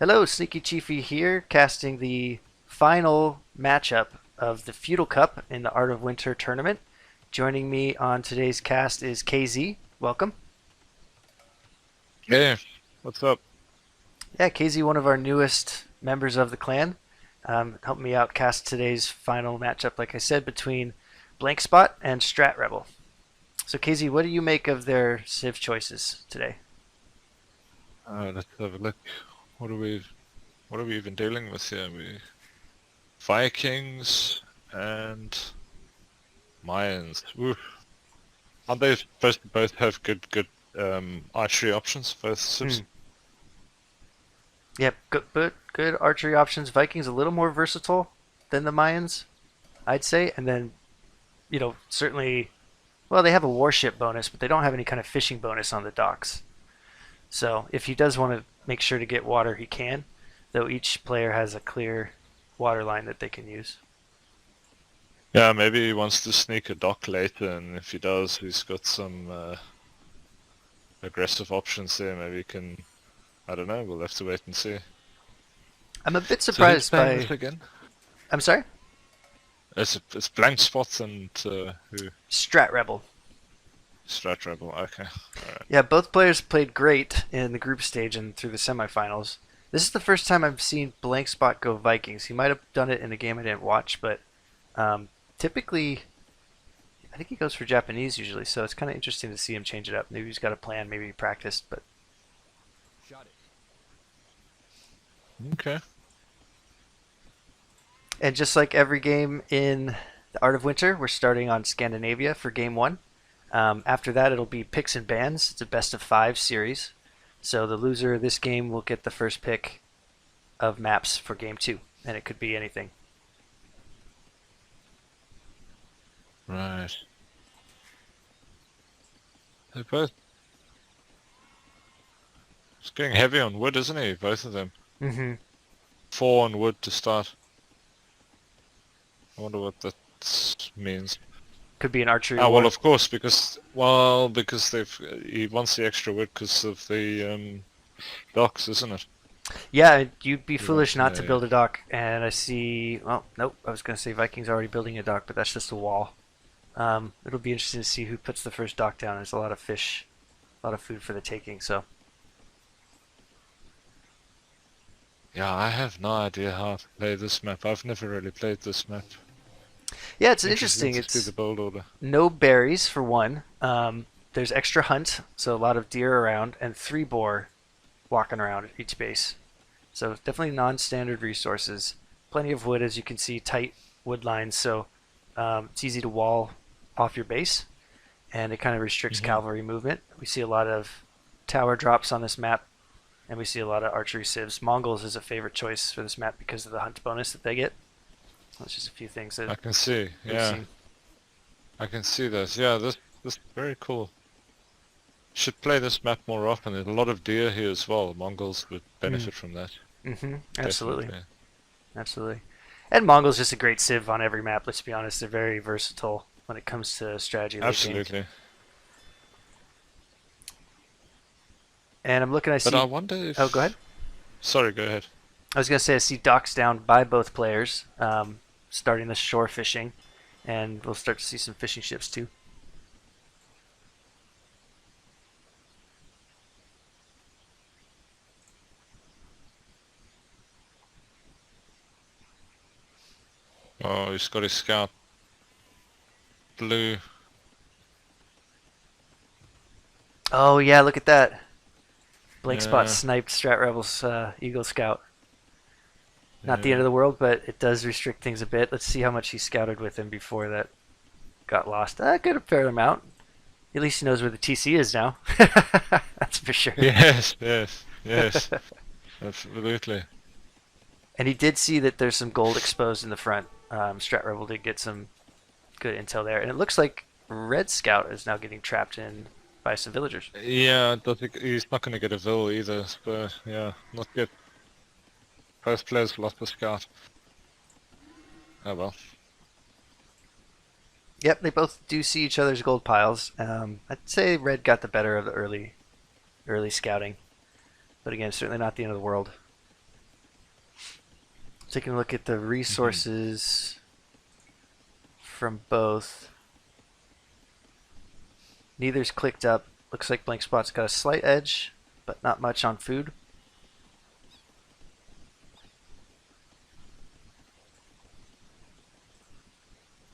Hello, Sneaky Chiefy here, casting the final matchup of the Feudal Cup in the Art of Winter tournament. Joining me on today's cast is KZ. Welcome. Hey, what's up? Yeah, KZ, one of our newest members of the clan, helped me out cast today's final matchup, like I said, between BlankSpot and Stratrebel. So, KZ, what do you make of their Civ choices today? Let's have a look. What are we what are we even dealing with here? We Vikings and Mayans. Ooh. Aren't they supposed to both have good archery options, both Hmm. civs? Yep, good archery options. Vikings a little more versatile than the Mayans, I'd say, and then certainly, well, they have a warship bonus, but they don't have any kind of fishing bonus on the docks. So if he does want to make sure to get water, he can, though each player has a clear water line that they can use. Yeah, maybe he wants to sneak a dock later, and if he does, he's got some aggressive options there. Maybe he can, I don't know, we'll have to wait and see. I'm a bit So who's surprised playing this by. again? I'm sorry? It's BlankSpot and who? Strat Rebel. Stratrebel, okay. Alright. Yeah, both players played great in the group stage and through the semifinals. This is the first time I've seen Blank Spot go Vikings. He might have done it in a game I didn't watch, but typically I think he goes for Japanese usually, so it's kind of interesting to see him change it up. Maybe he's got a plan, maybe he practiced, but Okay. and just like every game in the Art of Winter, we're starting on Scandinavia for game one. After that, it'll be picks and bans. It's a best of five series, so the loser of this game will get the first pick of maps for game two, and it could be anything. Right. They both. It's getting heavy on wood, isn't he? Both of them. Mm-hmm. 4 on wood to start. I wonder what that means. Could be an archery Ah, well, war. of course, because he wants the extra wood because of the docks, isn't it? Yeah, you'd be He wants, foolish not yeah, to yeah. build a dock. And I see. Well, nope. I was gonna say Vikings already building a dock, but that's just a wall. It'll be interesting to see who puts the first dock down. There's a lot of fish, a lot of food for the taking. So Yeah, I have no idea how to play this map. I've never really played this map. yeah, it's Interesting interesting. to see It's the build order. no berries for one. There's extra hunt, so a lot of deer around, and three boar walking around at each base. So definitely non-standard resources. Plenty of wood, as you can see, tight wood lines, so it's easy to wall off your base, and it kind of restricts Hmm. cavalry movement. We see a lot of tower drops on this map, and we see a lot of archery civs. Mongols is a favorite choice for this map because of the hunt bonus that they get. That's just a few things that I can see, we've yeah. seen. I can see this. Yeah, this is very cool. Should play this map more often. There's a lot of deer here as well. Mongols would Mm. benefit from that. Absolutely, Definitely. absolutely. And Mongols just a great civ on every map. Let's be honest, they're very versatile when it comes to strategy late game. Absolutely. And I'm looking. I But I see. wonder Oh, go ahead. if... Sorry, go ahead. I was gonna say I see docks down by both players, starting the shore fishing, and we'll start to see some fishing ships too. Oh, he's got his scout blue. Oh yeah, look at that! Blank Spot Yeah, sniped Strat Rebel's Eagle Scout. Not the end yeah. of the world, but it does restrict things a bit. Let's see how much he scouted with him before that got lost. Good a fair amount. At least he knows where the TC is now. That's for sure. Yes, yes, yes. Absolutely. And he did see that there's some gold exposed in the front. Strat Rebel did get some good intel there, and it looks like Red Scout is now getting trapped in by some villagers. Yeah, I don't think he's not going to get a Vil either. So, yeah, not yet. Both players lost the scout. Oh well. Yep, they both do see each other's gold piles. I'd say Red got the better of the early scouting, but again, certainly not the end of the world. Taking a look at the resources from both. Neither's clicked up. Looks like BlankSpot's got a slight edge, but not much on food.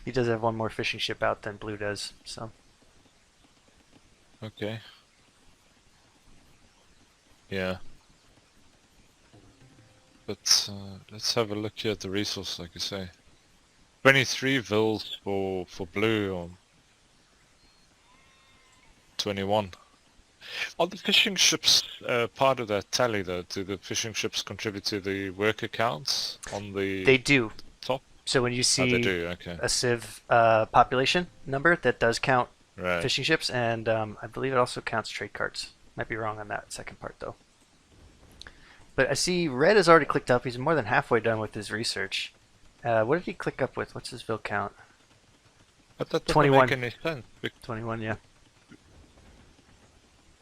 He does have one more fishing ship out than Blue does, so. Okay. Yeah. But let's have a look here at the resource, like you say. 23 vils for blue, or 21. Are the fishing ships part of that tally though? Do the fishing ships contribute to the worker counts on the They do. top? So when you Oh, they see do, okay. a Civ population number, that does count Right. fishing ships, and I believe it also counts trade carts. Might be wrong on that second part though. But I see Red has already clicked up. He's more than halfway done with his research. What did he click up with? What's his vil count? But that doesn't 21. make any sense. 21, yeah.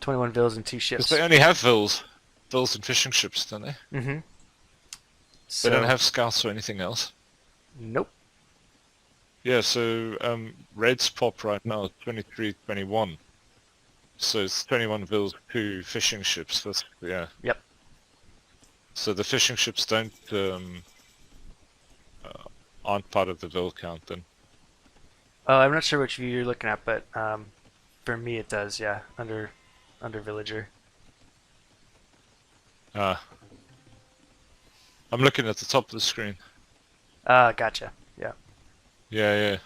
21 vils and 2 ships. Because they only have vils and fishing ships, don't they? Mm-hmm. They don't have scouts or anything else. Nope. Yeah, so Red's pop right now is 23, 21. So it's 21 vils, 2 fishing ships. That's, yeah. Yep. So the fishing ships don't aren't part of the vil count then. Oh, I'm not sure which view you're looking at, but for me it does, yeah. Under villager. I'm looking at the top of the screen. Gotcha. Yeah. Yeah.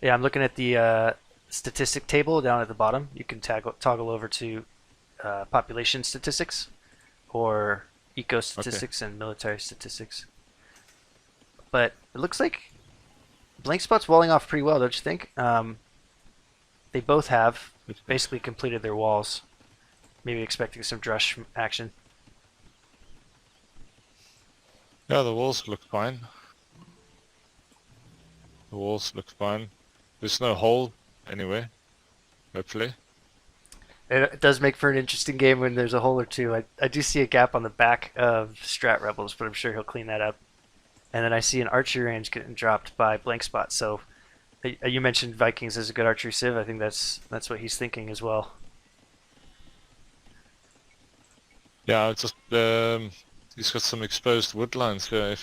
Yeah, I'm looking at the statistic table down at the bottom. You can toggle over to population statistics or eco statistics and military statistics. But it looks like BlankSpot's walling off pretty well, don't you think? They both have basically completed their walls. Maybe expecting some drush action. Yeah, the walls look fine. The walls look fine. There's no hole anywhere, hopefully. It does make for an interesting game when there's a hole or two. I do see a gap on the back of Stratrebels, but I'm sure he'll clean that up. And then I see an archery range getting dropped by BlankSpot. So you mentioned Vikings as a good archery civ. I think that's what he's thinking as well. Yeah, it's just he's got some exposed wood lines here.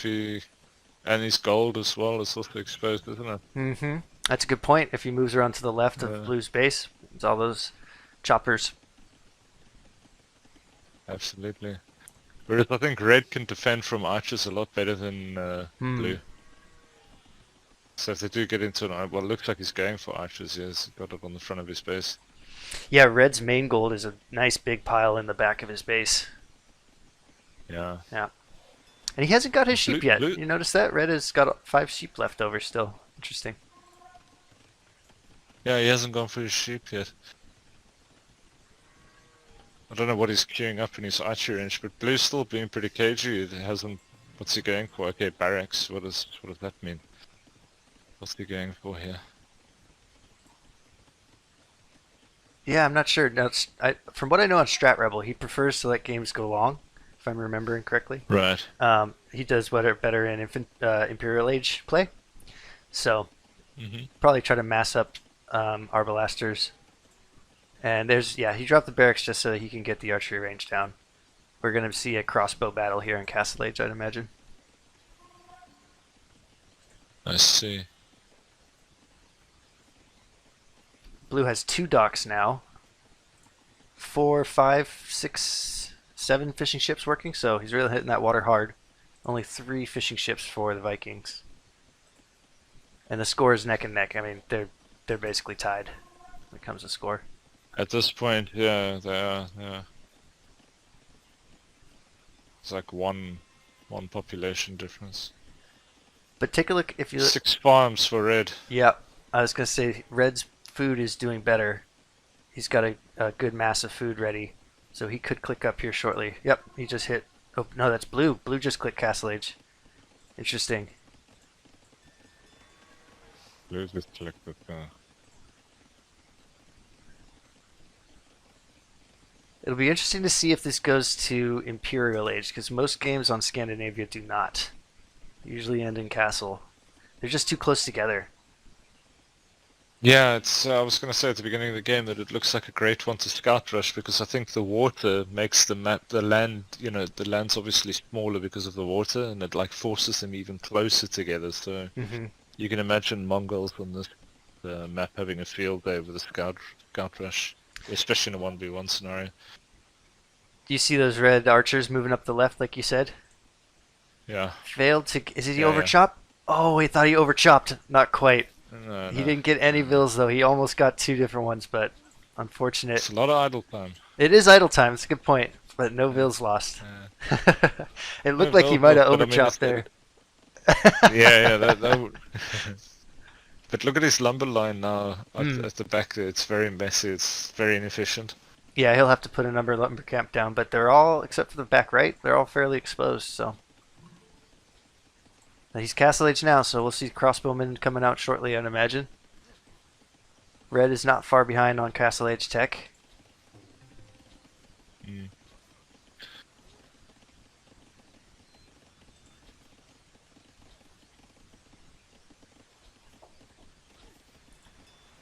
And his gold as well is also exposed, isn't it? Mm-hmm. That's a good point. If he moves around to the left of Blue's base, it's all those choppers. Absolutely. Whereas I think Red can defend from archers a lot better than Blue. So if they do get into well, it looks like he's going for archers. Yeah, he's got it on the front of his base. Yeah, Red's main gold is a nice big pile in the back of his base. Yeah. Yeah. And he hasn't got his sheep yet. Blue. You notice that? Red has got 5 sheep left over still. Interesting. Yeah, he hasn't gone for his sheep yet. I don't know what he's queuing up in his archery range, but Blue's still being pretty cagey. It hasn't. What's he going for? Okay, barracks. What does that mean? What's he going for here? Yeah, I'm not sure. Now, from what I know on Stratrebel, he prefers to let games go long, if I'm remembering correctly. Right. He does better in Imperial Age play. So, Mm-hmm. probably try to mass up Arbalasters. And he dropped the barracks just so that he can get the archery range down. We're going to see a crossbow battle here in Castle Age, I'd imagine. I see. Blue has 2 docks now. 4, 5, 6, 7 fishing ships working, so he's really hitting that water hard. Only 3 fishing ships for the Vikings. And the score is neck and neck. I mean, they're basically tied when it comes to score. At this point, yeah, they are. Yeah. It's like one population difference. But take a look if you 6 farms for Red. Yeah, I was gonna say Red's food is doing better. He's got a good mass of food ready, so he could click up here shortly. Yep, he just hit. Oh no, that's Blue. Blue just clicked Castle Age. Interesting. Blue just clicked it. It'll be interesting to see if this goes to Imperial Age, because most games on Scandinavia do not. They usually end in Castle. They're just too close together. Yeah, it's. I was going to say at the beginning of the game that it looks like a great one to scout rush because I think the water makes the map, the land. You know, the land's obviously smaller because of the water, and it like forces them even closer together. So Mm-hmm. you can imagine Mongols on this map having a field day with a scout rush, especially in a 1v1 scenario. Do you see those red archers moving up the left, like you said? Yeah. Failed to. Is he Yeah, yeah. overchop? Oh, he thought he overchopped. Not quite. No, He no. didn't get any vills though. He almost got two different ones, but unfortunate. It's a lot of idle time. It is idle time. It's a good point, but no Yeah. vills lost. Yeah. It No looked like he vills might have lost, but I mean, overchopped there. yeah, that would. But look at his lumber line now Hmm. at the back there. It's very messy. It's very inefficient. Yeah, he'll have to put a number of lumber camp down, but they're all, except for the back right, they're all fairly exposed. So he's Castle Age now, so we'll see crossbowmen coming out shortly, I'd imagine. Red is not far behind on Castle Age tech. Mm.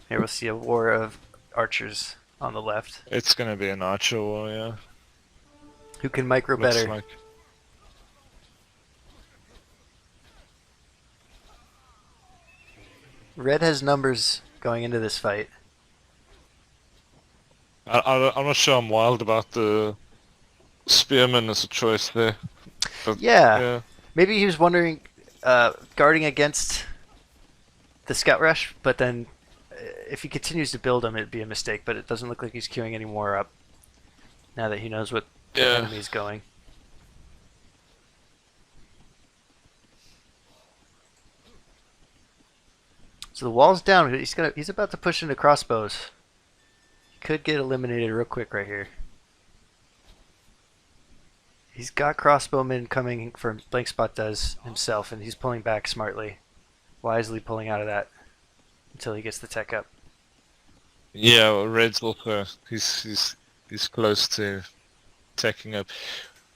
Here we'll see a war of archers on the left. It's gonna be an archer war, yeah. Who can micro Looks better? like. Red has numbers going into this fight. I'm not sure I'm wild about the spearman as a choice there. But Yeah, yeah, maybe he was wondering, guarding against the scout rush, but then if he continues to build them, it'd be a mistake. But it doesn't look like he's queuing any more up now that he knows what the yeah. enemy's going. So the wall's down. He's about to push into crossbows. He could get eliminated real quick right here. He's got crossbowmen coming from BlankSpot does himself, and he's pulling back smartly, wisely pulling out of that until he gets the tech up. Yeah, well, Red's also he's close to taking up.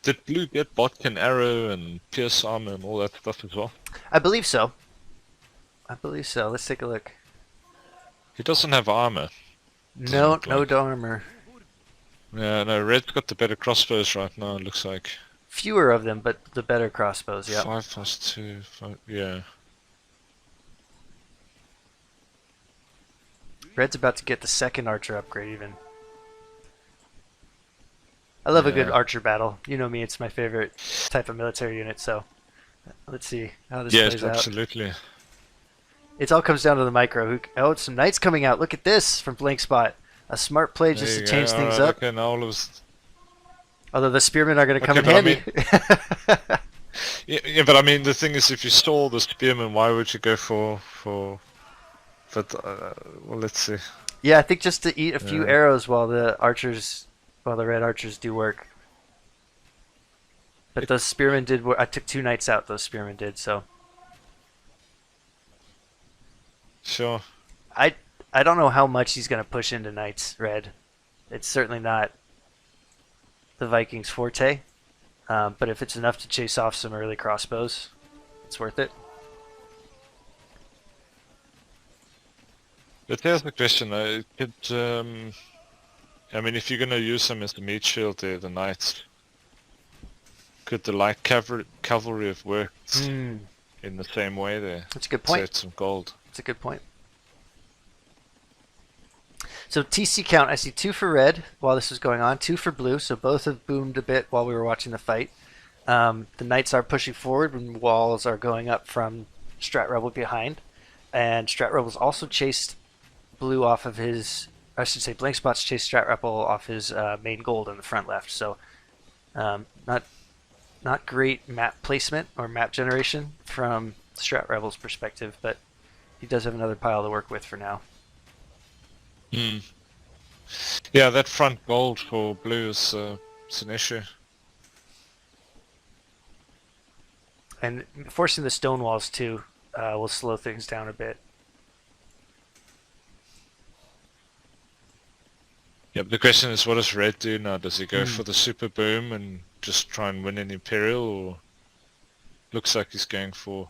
Did Blue get Botkin arrow and pierce armor and all that stuff as well? I believe so. I believe so. Let's take a look. He doesn't have armor. No, look no like. armor. Yeah, no, Red's got the better crossbows right now, it looks like. Fewer of them, but the better crossbows. Yeah. 5+2, yeah. Red's about to get the second archer upgrade even. I love a good Yeah. archer battle. You know me, it's my favorite type of military unit, so let's see how this Yes, plays out. absolutely. It all comes down to the micro. Oh, it's some knights coming out. Look at this from BlankSpot. A smart play just There to you change go. things Alright, up. okay, now all of Although the spearmen are going to come Okay, in but handy. yeah, but I mean, the thing is, if you stall the spearman, why would you go for? But well, let's see. Yeah, I think just to eat a few Yeah. arrows while the red archers do work. But those spearmen did work. I took two knights out. Those spearmen did so. Sure. I don't know how much he's going to push into knights red. It's certainly not the Vikings' forte. But if it's enough to chase off some early crossbows, it's worth it. But here's the question: I mean, if you're gonna use them as the meat shield there, the knights, could the light cavalry have worked in the same way there? That's a good point. Saved some gold. That's a good point. So TC count, I see 2 for red while this was going on, 2 for blue, so both have boomed a bit while we were watching the fight. The knights are pushing forward when walls are going up from Stratrebel behind. And Stratrebel's also chased blue off of his, I should say BlankSpot's chased Stratrebel off his main gold in the front left. So not great map placement or map generation from Stratrebel's perspective, but he does have another pile to work with for now. Yeah, that front gold for blue is an issue. And forcing the stone walls too will slow things down a bit. Yeah, but the question is, what does Red do now? Does he go Hmm. for the super boom and just try and win an Imperial, or looks like he's going for,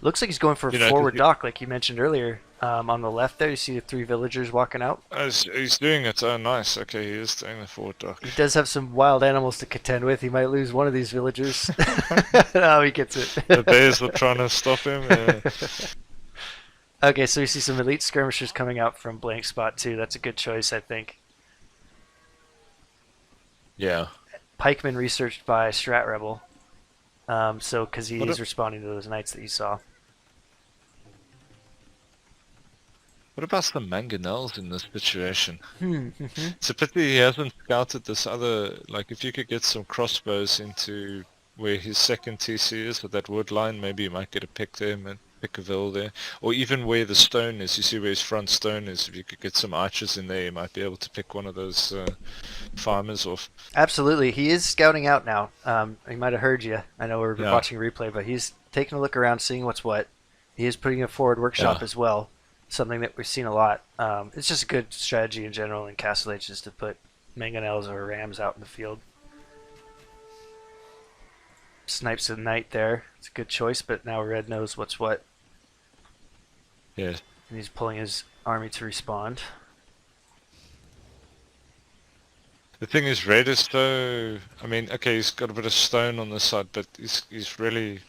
Looks like he's going for a you know, 'cause forward dock, like you mentioned earlier. On the left there, you see the 3 villagers walking out. he's doing it. Oh, nice. Okay, he is doing the forward dock. He does have some wild animals to contend with. He might lose one of these villagers. No, he gets The it. bears were trying to stop him. Okay, so we see some elite skirmishers coming out from BlankSpot too. That's a good choice, I think. Yeah. Pikeman researched by Stratrebel. So because What, he's responding to those knights that you saw. what about the mangonels in this situation? Hmm. It's a pity he hasn't scouted this other, like if you could get some crossbows into where his second TC is with that wood line, maybe you might get a pick there, man. Pick a vill there. Or even where the stone is, you see where his front stone is, if you could get some archers in there, you might be able to pick one of those farmers off. Absolutely, he is scouting out now. He might have heard you. I know we're Yeah. watching a replay, but he's taking a look around, seeing what's what. He is putting a forward workshop Yeah. as well, something that we've seen a lot. It's just a good strategy in general in Castle Age just to put mangonels or rams out in the field. Snipes a knight there. It's a good choice, but now Red knows what's what, Yeah. and he's pulling his army to respond. The thing is, Red is so, I mean, okay, he's got a bit of stone on the side, but he's really...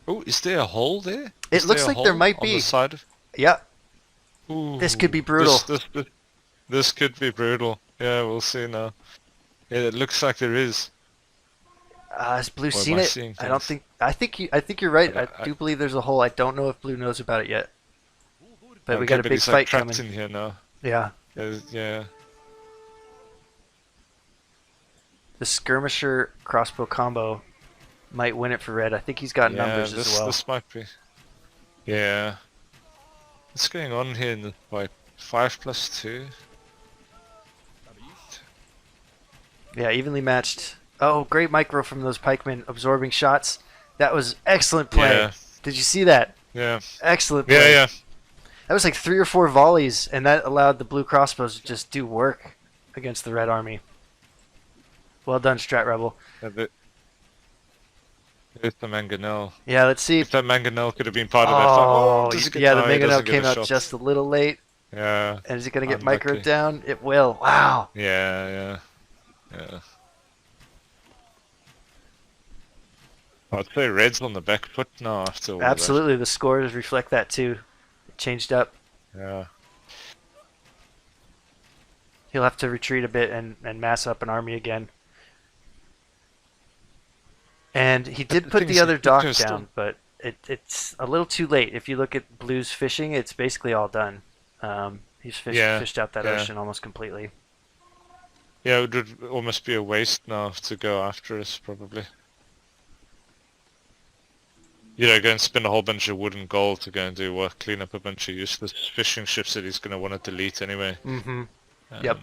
Oh, is there a hole there? It Is there looks a like there hole might on the be. side of... Yeah, Ooh, this could be brutal. This could be brutal. Yeah, we'll see now. Yeah, it looks like there is. Has Blue Or am seen I it? seeing I don't things? think. I think you're right. I But do believe there's a hole. I don't know if Blue knows about it yet. But we okay, got a but big he's like fight trapped coming. in here now. Yeah, Yeah. the skirmisher crossbow combo might win it for Red. I think he's got Yeah, numbers as well. this might be. Yeah. What's going on here in the fight? 5+2? Yeah, evenly matched. Oh, great micro from those pikemen absorbing shots. That was excellent play. Yeah. Did you see that? Yeah. Excellent play. Yeah, That was like 3 or 4 volleys, and that allowed the blue crossbows to just do work against the red army. Well done, Strat Rebel. yeah. There's the mangonel. Yeah, let's see. If that mangonel could have been part of that fight. Oh, Does it get, yeah, the no, he mangonel doesn't get came a out shot. just a little late. Yeah. And is it going to get Unlucky. microed down? It will. Wow. Yeah. I'd say Red's on the back foot now after all Absolutely. The scores reflect that too. It changed up. of that. Yeah. He'll have to retreat a bit and mass up an army again. And he did the put thing the is, other he dock goes down, but it's a little too late. If you look at Blue's fishing, it's basically all done. He's fished out that ocean almost completely. Yeah, it would almost be a waste now to go after us, probably. You know, go and spend a whole bunch of wood and gold to go and do what? Clean up a bunch of useless fishing ships that he's going to want to delete anyway. Mm-hmm. Yep.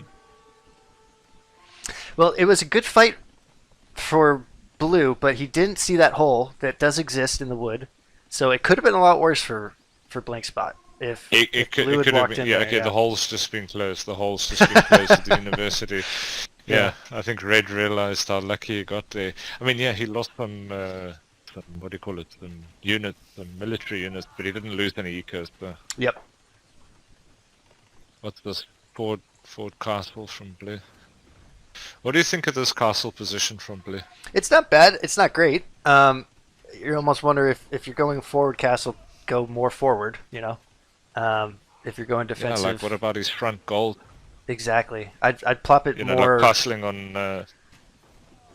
Well, it was a good fight for Blue, but he didn't see that hole that does exist in the wood. So it could have been a lot worse for BlankSpot if Blue had walked in yeah, there. okay, the hole's just been closed. The hole's just been closed at the university. Yeah, I think Red realized how lucky he got there. I mean, yeah, he lost some what do you call it? Some units, some military units, but he didn't lose any ecos. So. Yep. What's this? Fort Castle from Blue. What do you think of this castle position from Blue? It's not bad. It's not great. You almost wonder if you're going forward castle, go more forward, you know. If you're going defensive. Yeah, like what about his front gold? Exactly. I'd plop it You know, more. like castling on...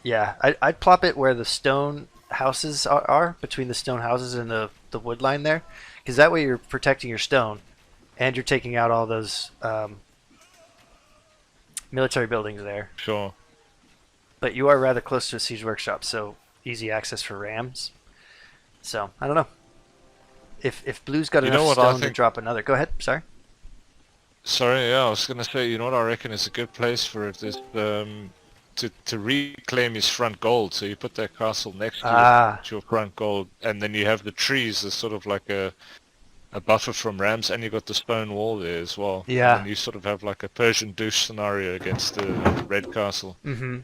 Yeah, I'd plop it where the stone houses are between the stone houses and the wood line there, because that way you're protecting your stone, and you're taking out all those military buildings there. Sure. But you are rather close to a siege workshop, so easy access for rams. So I don't know. If Blue's got enough stone to drop another, go ahead. Sorry. Sorry, yeah, I was gonna say, you know what I reckon is a good place for it is to reclaim his front gold. So you put that castle next to your front gold, and then you have the trees as sort of like a a buffer from rams, and you got the stone wall there as well. And Yeah. then you sort of have like a Persian douche scenario against the red castle. Mm-hmm.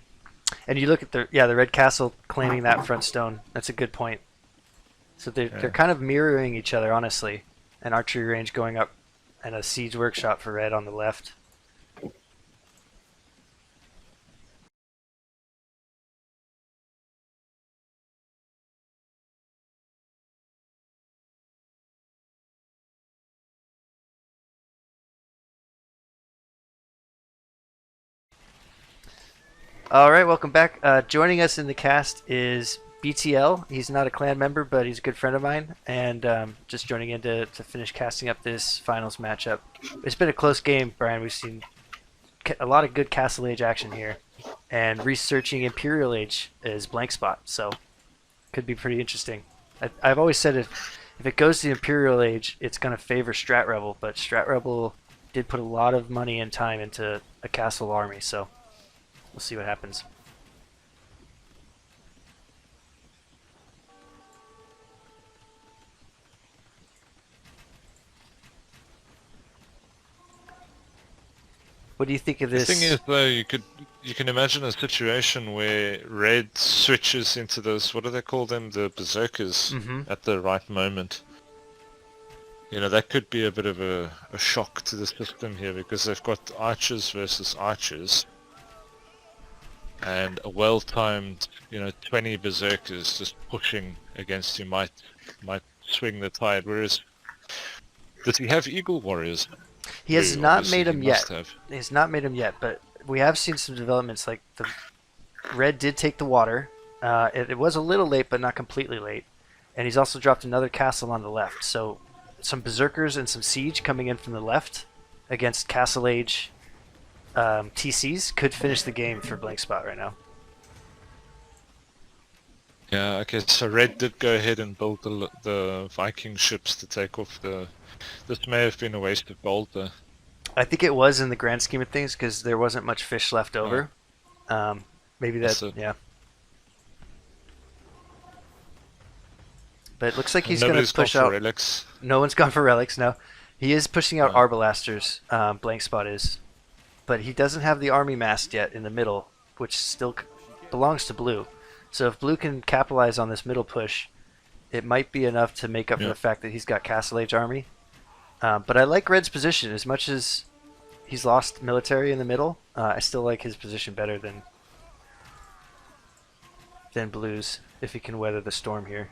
And you look at the red castle claiming that front stone. That's a good point. So they're Yeah. kind of mirroring each other, honestly. An archery range going up, and a siege workshop for red on the left. All right, welcome back. Joining us in the cast is BTL. He's not a clan member, but he's a good friend of mine, and just joining in to finish casting up this finals matchup. It's been a close game, Brian. We've seen a lot of good Castle Age action here, and researching Imperial Age is BlankSpot, so could be pretty interesting. I've always said if it goes to Imperial Age, it's going to favor Stratrebel, but Stratrebel did put a lot of money and time into a castle army, so we'll see what happens. What do you think of The this? thing is, though, you can imagine a situation where red switches into those, what do they call them, the berserkers, at the right moment. You know, that could be a bit of a shock to the system here, because they've got archers versus archers, and a well-timed, 20 berserkers just pushing against you might swing the tide. Whereas, does he have eagle warriors? He has Blue, not obviously, made he him must yet. have. He's not made him yet, but we have seen some developments. Like the red did take the water. It was a little late, but not completely late. And he's also dropped another castle on the left. So some berserkers and some siege coming in from the left against Castle Age TCs could finish the game for BlankSpot right now. Yeah, okay, so red did go ahead and build the Viking ships to take off the... This may have been a waste of gold, though. I think it was in the grand scheme of things because there wasn't much fish left over. Maybe that, yeah. But it looks like he's going to push out... relics. No one's gone for relics, no. He is pushing out Arbalasters, BlankSpot is. But he doesn't have the army massed yet in the middle, which still belongs to blue. So if blue can capitalize on this middle push, it might be enough to make up for the fact that he's got Castle Age army. But I like red's position. As much as he's lost military in the middle, I still like his position better than blue's, if he can weather the storm here.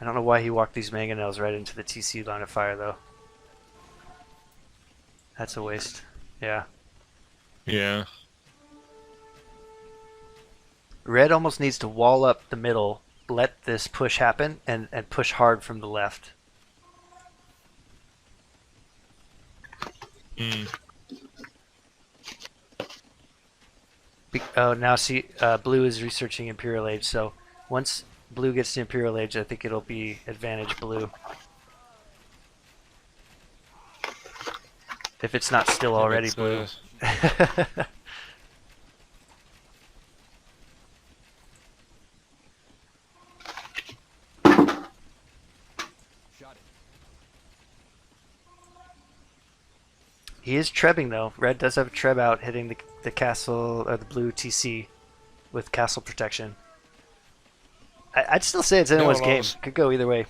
I don't know why he walked these mangonels right into the TC line of fire, though. That's a waste. Yeah. Yeah. Red almost needs to wall up the middle, let this push happen, and push hard from the left. Oh, now see, blue is researching Imperial Age, so once blue gets to Imperial Age, I think it'll be advantage blue. If it's not still already blue. He is trebbing though. Red does have a treb out hitting the castle, or the blue TC with castle protection. I'd still say it's anyone's game. Could go either way.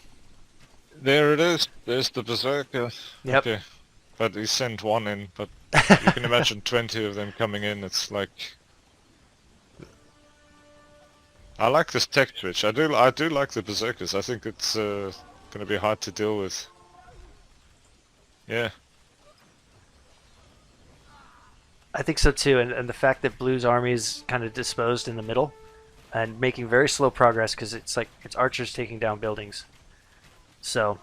There it is. There's the berserker. Yep. Okay. But he sent one in, but you can imagine 20 of them coming in. It's like... I like this tech switch. I do like the berserkers. I think it's going to be hard to deal with. Yeah. I think so too, and the fact that blue's army is kind of disposed in the middle and making very slow progress because it's archers taking down buildings. So,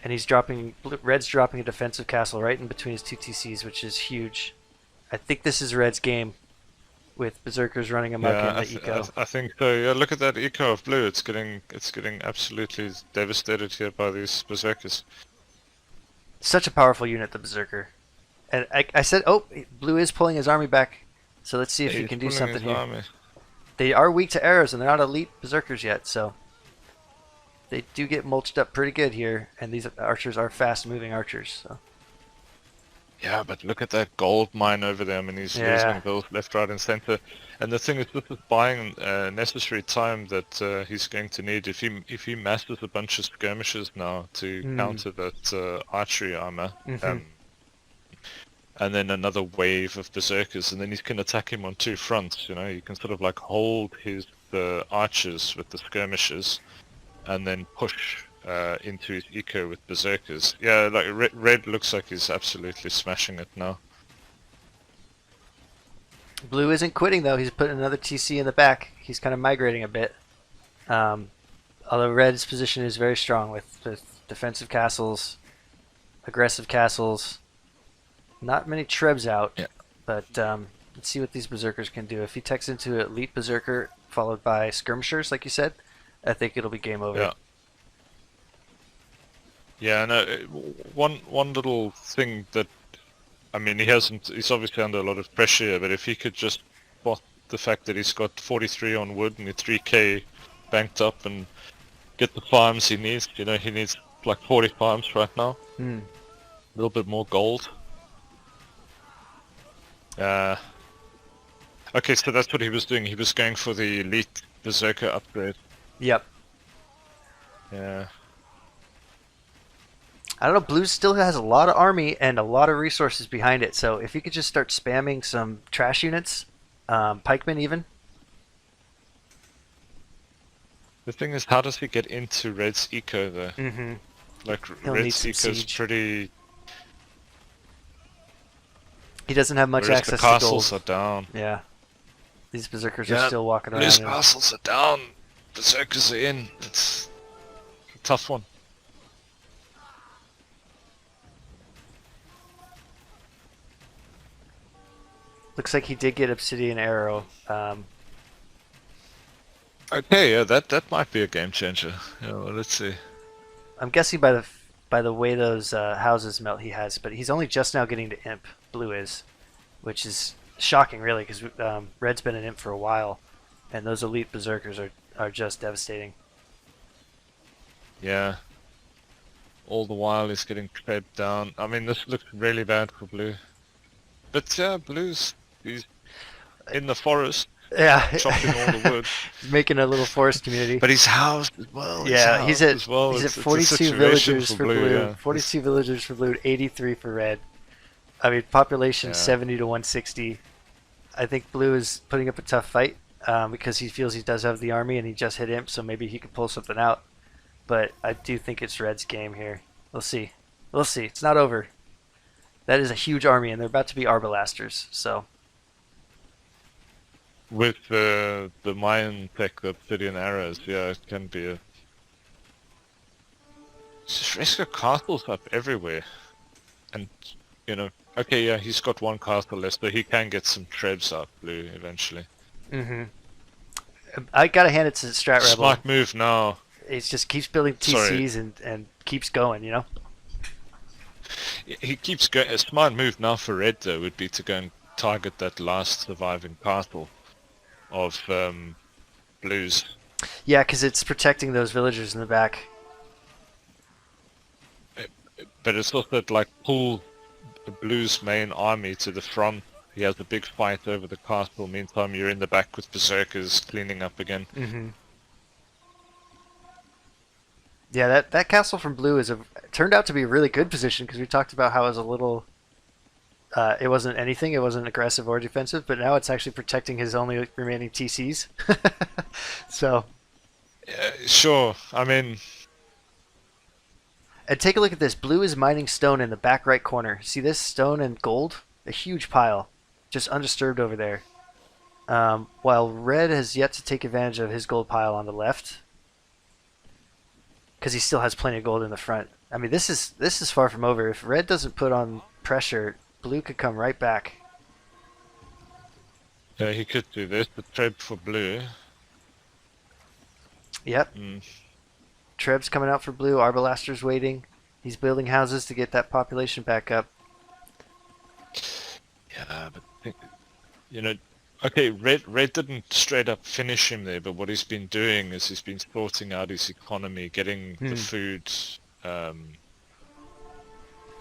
and he's red's dropping a defensive castle right in between his two TCs, which is huge. I think this is red's game with berserkers running amok in the eco. I think so. Yeah, look at that eco of blue. It's getting absolutely devastated here by these berserkers. Such a powerful unit, the berserker. And I said, oh, blue is pulling his army back, so let's see if he can do something here. They are weak to arrows, and they're not elite berserkers yet, so they do get mulched up pretty good here, and these archers are fast-moving archers. So. Yeah, but look at that gold mine over there. I mean, he's losing those left, right, and center. And the thing is, this is buying necessary time that he's going to need if he masters a bunch of skirmishes now to counter that archery armor. And then another wave of berserkers, and then he can attack him on two fronts. You know, you can sort of like hold his archers with the skirmishers, and then push into his eco with berserkers. Yeah, like red looks like he's absolutely smashing it now. Blue isn't quitting though. He's putting another TC in the back. He's kind of migrating a bit. Although red's position is very strong with defensive castles, aggressive castles. Not many trebs out, but let's see what these berserkers can do. If he techs into elite berserker followed by skirmishers, like you said, I think it'll be game over. Yeah. Yeah, no. One little thing that, I mean, he's obviously under a lot of pressure here, but if he could just spot the fact that he's got 43 on wood and 3k banked up and get the farms he needs. You know, he needs like 40 farms right now. A little bit more gold. Okay, so that's what he was doing. He was going for the elite berserker upgrade. Yep. Yeah. I don't know, blue still has a lot of army and a lot of resources behind it, so if he could just start spamming some trash units, pikemen even. The thing is, how does he get into red's eco though? Like, red's eco is pretty... He doesn't have much access to gold. The castles are down. Yeah. These berserkers are still walking around. Blue's castles are down. Berserkers are in. It's a tough one. Looks like he did get obsidian arrow. Okay, yeah, that might be a game changer. Yeah, well, let's see. I'm guessing by the way those houses melt he has, but he's only just now getting to imp. Blue is, which is shocking, really, because red's been an imp for a while, and those elite berserkers are just devastating. Yeah. All the while he's getting tread down. I mean, this looks really bad for blue. But yeah, he's in the forest. Yeah, chopping all the wood. He's making a little forest community. But he's housed as well. Yeah, he's at 42 villagers for blue. Yeah. 42 villagers for blue, 83 for red. I mean, population 70 to 160. I think blue is putting up a tough fight because he feels he does have the army and he just hit imp, so maybe he could pull something out. But I do think it's red's game here. We'll see. We'll see. It's not over. That is a huge army, and they're about to be arbalasters, so... With the Mayan tech, the obsidian arrows, yeah, it can be a... Shreska castles up everywhere. And, you know, okay, yeah, he's got one castle less, but he can get some trebs up, blue, eventually. I gotta hand it to Stratrebel. Smart move now. He just keeps building TCs and keeps going, you know? He keeps going. A smart move now for red, though, would be to go and target that last surviving castle of blues. Yeah, because it's protecting those villagers in the back. But it's also like pull the blues main army to the front. He has a big fight over the castle. Meantime, you're in the back with berserkers cleaning up again. Yeah, that castle from blue turned out to be a really good position because we talked about how it was a little... it wasn't anything, it wasn't aggressive or defensive, but now it's actually protecting his only remaining TCs. So... Yeah, sure, I mean... And take a look at this. Blue is mining stone in the back right corner. See this? Stone and gold? A huge pile. Just undisturbed over there. While red has yet to take advantage of his gold pile on the left. Because he still has plenty of gold in the front. I mean, this is far from over. If red doesn't put on pressure, blue could come right back. Yeah, he could do this. The trap for blue. Yep. Treb's coming out for blue. Arbalaster's waiting. He's building houses to get that population back up. Yeah, but you know, Okay, red didn't straight up finish him there, but what he's been doing is he's been sorting out his economy, getting the Hmm. food. Um,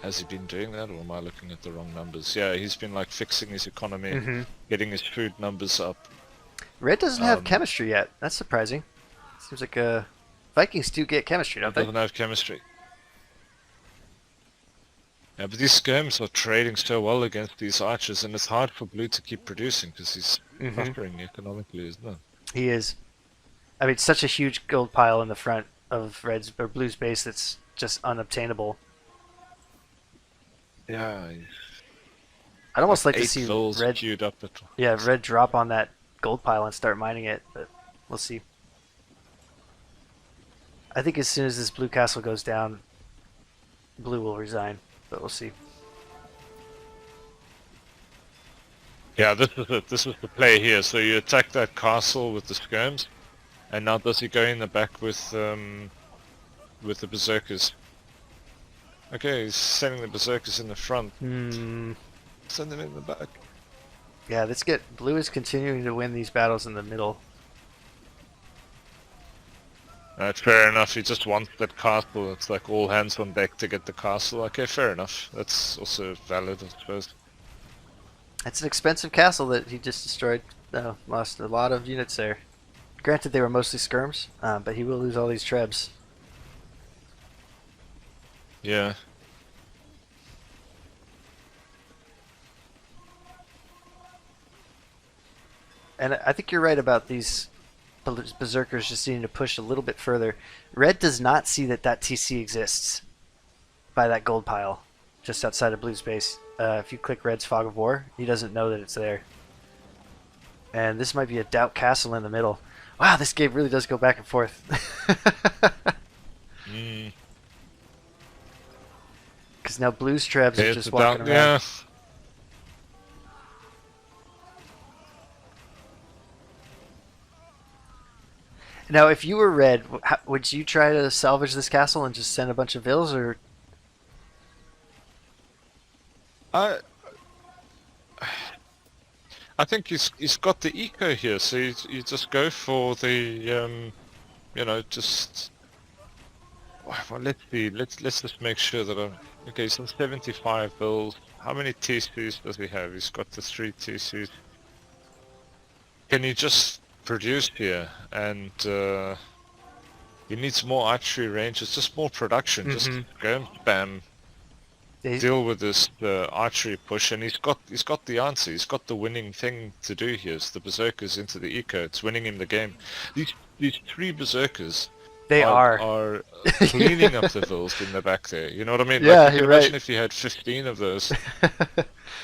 has he been doing that, or am I looking at the wrong numbers? Yeah, he's been like fixing his economy, Mm-hmm. getting his food numbers up. Red doesn't have Um, chemistry yet. That's surprising. Seems like Vikings do get chemistry, don't it they? doesn't have chemistry. Yeah, but these skirms are trading so well against these archers, and it's hard for Blue to keep producing because he's Mm-hmm. suffering economically, isn't it? He is. I mean, such a huge gold pile in the front of Red's or Blue's base that's just unobtainable. Yeah, I'd almost like like to 8 see vills Red, queued up at yeah, once. Red drop on that gold pile and start mining it, but we'll see. I think as soon as this blue castle goes down, Blue will resign, but we'll see. Yeah, this is it. This is the play here. So you attack that castle with the skirms, and now does he go in the back with the berserkers? Okay, he's sending the berserkers in the front. Hmm. Send them in the back. Yeah, let's get Blue is continuing to win these battles in the middle. That's fair enough. He just wants that castle. It's like all hands on deck to get the castle. Okay, fair enough. That's also valid, I suppose. It's an expensive castle that he just destroyed. Lost a lot of units there. Granted, they were mostly skirms, but he will lose all these trebs. Yeah. And I think you're right about these berserkers just needing to push a little bit further. Red does not see that that TC exists by that gold pile just outside of Blue's base. If you click Red's Fog of War, he doesn't know that it's there. And this might be a doubt castle in the middle. Wow, this game really does go back and forth. Mm. Because now Blue's trebs are There's just the walking down. around. Yeah. Now, if you were Red, would you try to salvage this castle and just send a bunch of vills, or I I think he's got the eco here, so you just go for the just. Well, let's see. Let's just make sure that okay. So 75 bills. How many TCs does he have? He's got the 3 TCs. Can you just produce here? And he needs more archery range. It's just more production. Just mm-hmm. go and spam. He's, Deal with this archery push, and he's got the answer. He's got the winning thing to do here. It's the berserkers into the eco. It's winning him the game. These 3 berserkers they are. are cleaning up the vills in the back there. You know what I mean? Yeah, Like you you're can imagine right. if you had 15 of those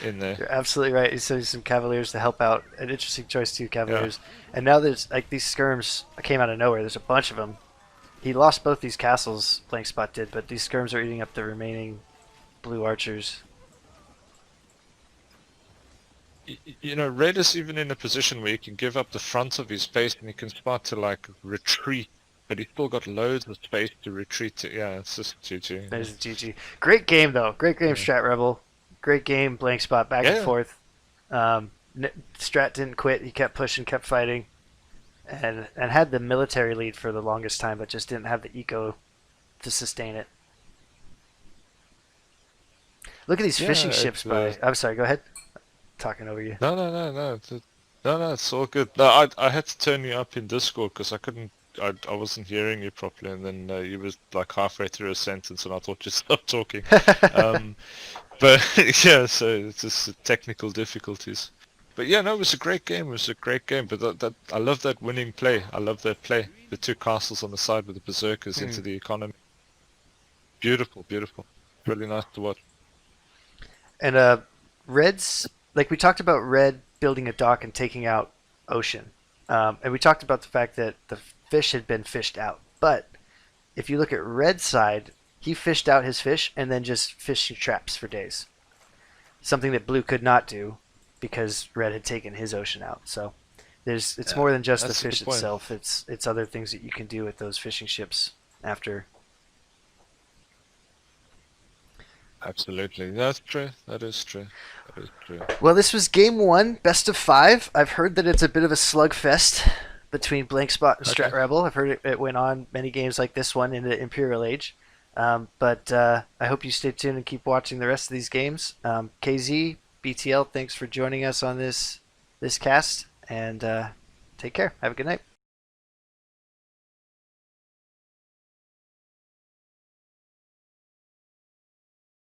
in there. You're absolutely right. He's sending some Cavaliers to help out. An interesting choice too, Yeah. Cavaliers. And now there's like these skirms came out of nowhere. There's a bunch of them. He lost both these castles, BlankSpot did, but these skirms are eating up the remaining blue archers. Red is even in a position where he can give up the front of his base and he can start to like retreat, but he's still got loads of space to retreat to. Yeah, it's just GG. There's the GG. Great game though. Great game, Yeah. Strat Rebel. Great game, BlankSpot, back and Yeah. forth. Strat didn't quit. He kept pushing, kept fighting, and had the military lead for the longest time, but just didn't have the eco to sustain it. Look at these Yeah, fishing ships it's, by. I'm sorry. Go ahead. Talking over you. no. No, it's all good. No, I had to turn you up in Discord because I couldn't. I wasn't hearing you properly, and then you was like halfway through a sentence, and I thought you stopped talking. Um, but yeah, so it's just technical difficulties. But yeah, no, it was a great game. It was a great game. But that I love that winning play. I love that play. The 2 castles on the side with the berserkers into the economy. Beautiful, beautiful. Really nice to watch. And Red's like we talked about Red building a dock and taking out Ocean, and we talked about the fact that the fish had been fished out. But if you look at Red's side, he fished out his fish and then just fished traps for days. Something that Blue could not do because Red had taken his Ocean out. So it's more than just the That's a good fish point. itself. It's other things that you can do with those fishing ships after. Absolutely. That's true. That is true. That is true. Well, this was game one, best of five. I've heard that it's a bit of a slugfest between BlankSpot and Okay. Stratrebel. I've heard it went on many games like this one in the Imperial Age. But I hope you stay tuned and keep watching the rest of these games. KZ, BTL, thanks for joining us on this cast, and take care. Have a good night.